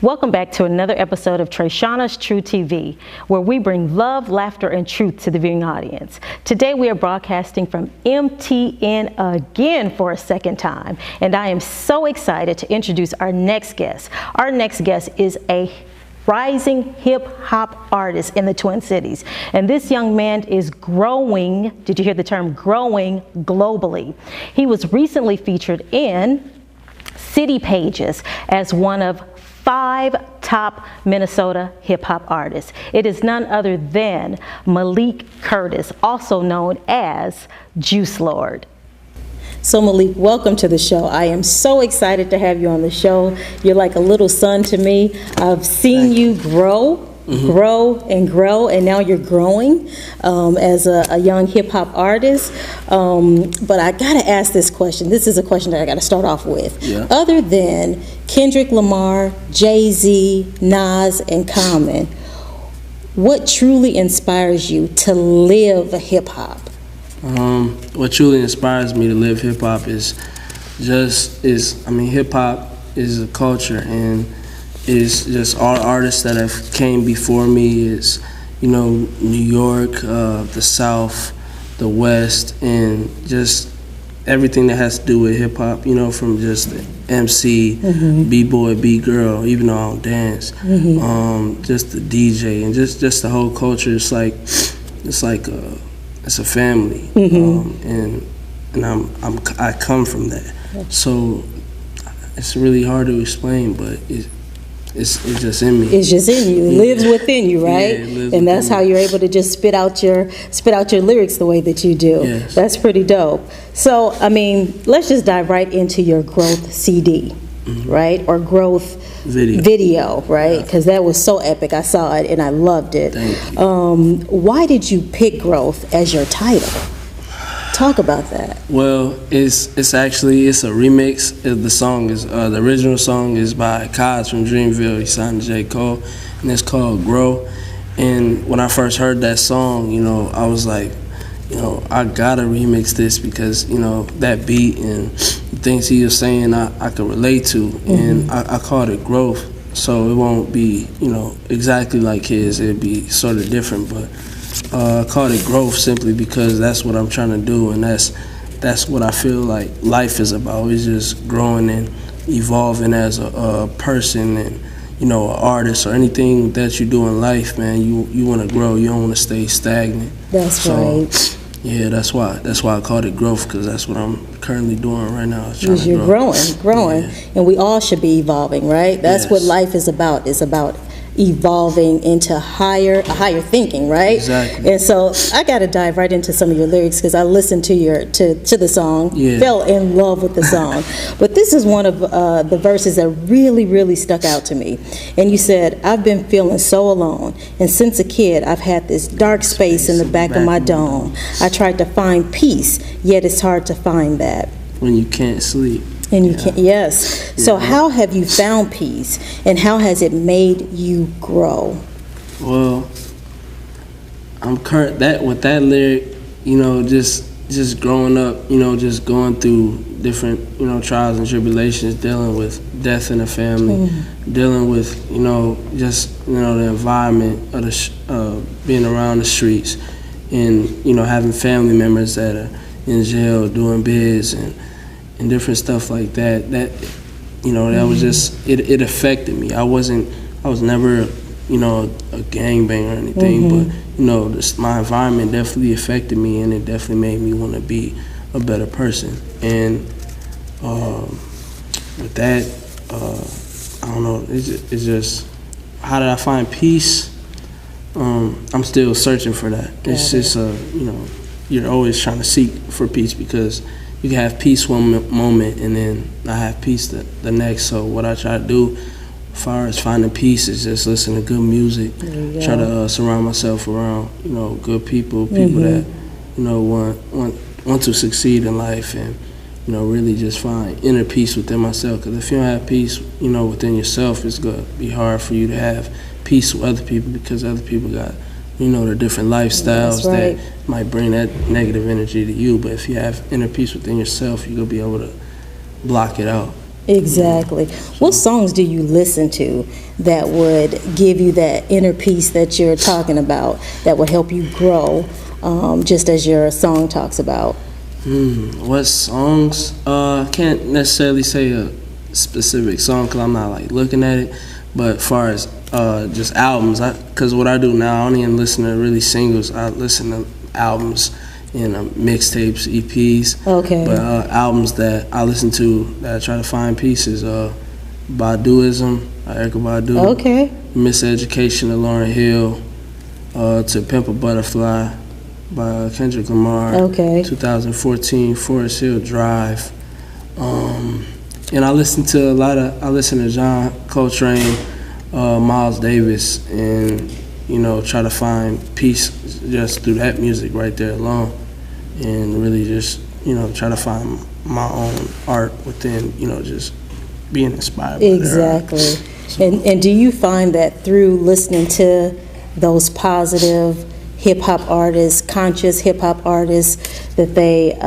Welcome back to another episode of Treshana's True TV, where we bring love, laughter, and truth to the viewing audience. Today we are broadcasting from MTN again for a second time, and I am so excited to introduce our next guest. Our next guest is a rising hip-hop artist in the Twin Cities, and this young man is growing, did you hear the term, growing globally. He was recently featured in City Pages as one of 5 top Minnesota hip-hop artists. It is none other than Malik Curtis, also known as Juice Lord. So Malik, welcome to the show. I am so excited to have you on the show. You're like a little son to me. I've seen you grow, and now you're growing as a young hip-hop artist. But I gotta ask this question. This is a question that I gotta start off with. Yeah. Other than Kendrick Lamar, Jay-Z, Nas, and Common, what truly inspires you to live hip-hop? What truly inspires me to live hip-hop is hip-hop is a culture, and it's just all artists that have came before me is, New York, the South, the West, and just everything that has to do with hip-hop, from just the MC, B-boy, B-girl, even though I don't dance, just the DJ, and just the whole culture. It's a family, and I come from that. So it's really hard to explain, but it's just in me. It's just in you. It lives within you, right? Yeah, and that's how you're able to just spit out your lyrics the way that you do. Yes. That's pretty dope. So, let's just dive right into your Growth CD, right? Or Growth video, right? Because that was so epic. I saw it and I loved it. Thank you. Why did you pick Growth as your title? Talk about that. Well, it's a remix. The song is the original song is by Kaz from Dreamville. He signed to J. Cole, and it's called Grow. And when I first heard that song, I was like, I gotta remix this because that beat and the things he was saying I could relate to, and I called it Growth. So it won't be exactly like his. It'd be sort of different, but I called it Growth simply because that's what I'm trying to do, and that's what I feel like life is about. It's just growing and evolving as a person, and an artist or anything that you do in life, man. You want to grow. You don't want to stay stagnant. That's right. Yeah, that's why I called it Growth, because that's what I'm currently doing right now. Because you're growing, yeah. And we all should be evolving, right? That's what life is about. It's about evolving into higher thinking, right? Exactly. And so I got to dive right into some of your lyrics because I listened to the song, fell in love with the song. But this is one of the verses that really, really stuck out to me. And you said, "I've been feeling so alone, and since a kid, I've had this dark space in the back of my dome. I tried to find peace, yet it's hard to find that." When you can't sleep. And you can't, yes. So how have you found peace, and how has it made you grow? Well, with that lyric, just growing up, just going through different, trials and tribulations, dealing with death in the family, dealing with, the environment of being around the streets, and, having family members that are in jail doing bids and different stuff like that. That was just it affected me. I was never a gangbanger or anything, but my environment definitely affected me, and it definitely made me want to be a better person. And with that, I don't know. It's just how did I find peace? I'm still searching for that. It's just you're always trying to seek for peace, because you can have peace one moment and then not have peace the next. So what I try to do as far as finding peace is just listen to good music, try to surround myself around good people that want to succeed in life, and really just find inner peace within myself. Because if you don't have peace within yourself, it's going to be hard for you to have peace with other people, because other people got their different lifestyles that might bring that negative energy to you. But if you have inner peace within yourself, you're going to be able to block it out. Exactly. What songs do you listen to that would give you that inner peace that you're talking about, that would help you grow, just as your song talks about? What songs? I can't necessarily say a specific song because I'm not like looking at it. But as far as just albums, because what I do now, I don't even listen to really singles. I listen to albums and mixtapes, EPs. Okay. But albums that I listen to that I try to find pieces. Baduism, Erykah Badu. Okay. Miseducation of Lauryn Hill. To Pimp a Butterfly by Kendrick Lamar. Okay. 2014 Forest Hill Drive. And I listen to John Coltrane, Miles Davis, and try to find peace just through that music right there alone, and really just try to find my own art within just being inspired by Exactly. So, and do you find that through listening to those positive hip-hop artists, conscious hip-hop artists, that they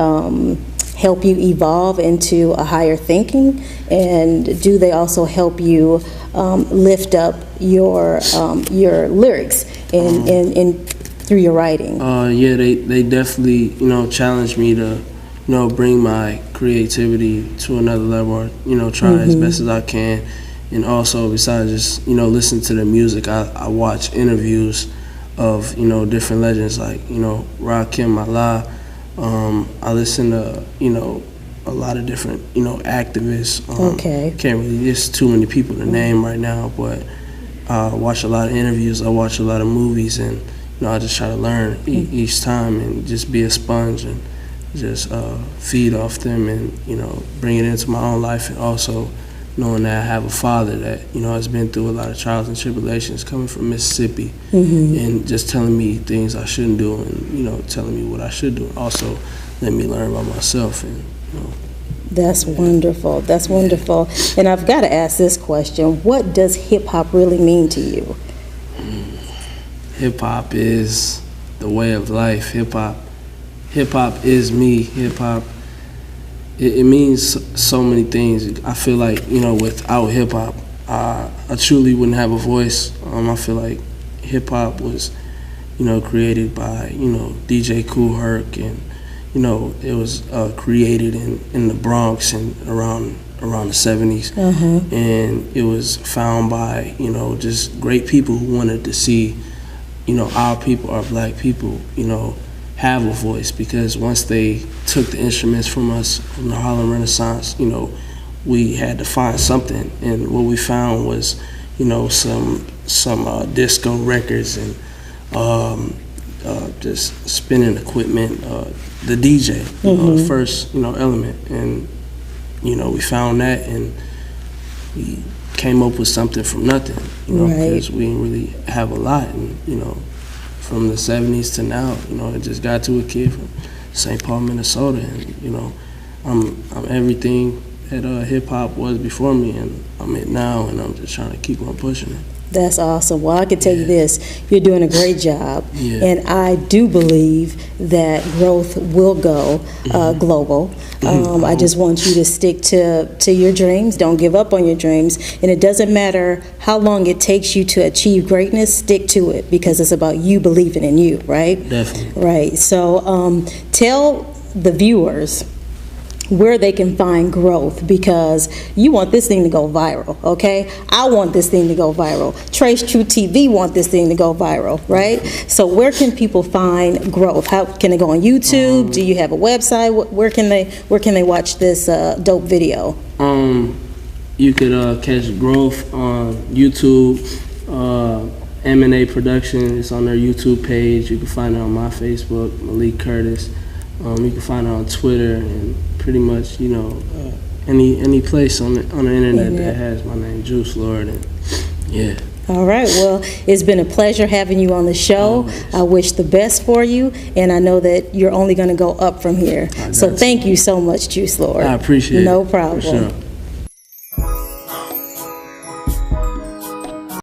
help you evolve into a higher thinking? And do they also help you lift up your lyrics and through your writing? Yeah, they definitely challenge me to bring my creativity to another level, or try as best as I can. And also, besides just listen to the music, I watch interviews of different legends like Rakim Allah. I listen to a lot of different activists. Okay. Can't really, there's too many people to name right now, but I watch a lot of interviews. I watch a lot of movies, and I just try to learn each time and just be a sponge and just feed off them and bring it into my own life, and also knowing that I have a father that has been through a lot of trials and tribulations, coming from Mississippi, and just telling me things I shouldn't do, and telling me what I should do. Also, let me learn by myself, and That's wonderful. That's wonderful. And I've got to ask this question: what does hip hop really mean to you? Hip hop is the way of life. Hip hop is me. Hip hop. It means so many things. I feel like, without hip-hop, I truly wouldn't have a voice. I feel like hip-hop was, created by, DJ Kool Herc, and, it was created in the Bronx and around the 70s. And it was found by, just great people who wanted to see, our people, our black people, have a voice, because once they took the instruments from us from the Harlem Renaissance, we had to find something, and what we found was, some disco records and just spinning equipment, the DJ, the first element, and we found that, and we came up with something from nothing, because we didn't really have a lot, and from the 70s to now, it just got to a kid from St. Paul, Minnesota, and I'm everything that hip hop was before me, and I'm it now, and I'm just trying to keep on pushing it. That's awesome. Well, I can tell you this, you're doing a great job, and I do believe that growth will go global. I just want you to stick to your dreams. Don't give up on your dreams, and it doesn't matter how long it takes you to achieve greatness, stick to it, because it's about you believing in you, right? Definitely. Right. So tell the viewers where they can find growth, because you want this thing to go viral, okay? I want this thing to go viral. Trace True TV want this thing to go viral, right? So where can people find growth? How can they go on YouTube? Do you have a website? Where can they watch this dope video? You could catch Growth on YouTube. M&A Production is on their YouTube page. You can find it on my Facebook, Malik Curtis. You can find it on Twitter, and pretty much, any place on the internet that has my name, Juice Lord, and yeah. All right. Well, it's been a pleasure having you on the show. I wish the best for you, and I know that you're only going to go up from here. So thank you so much, Juice Lord. I appreciate it. No problem. For sure.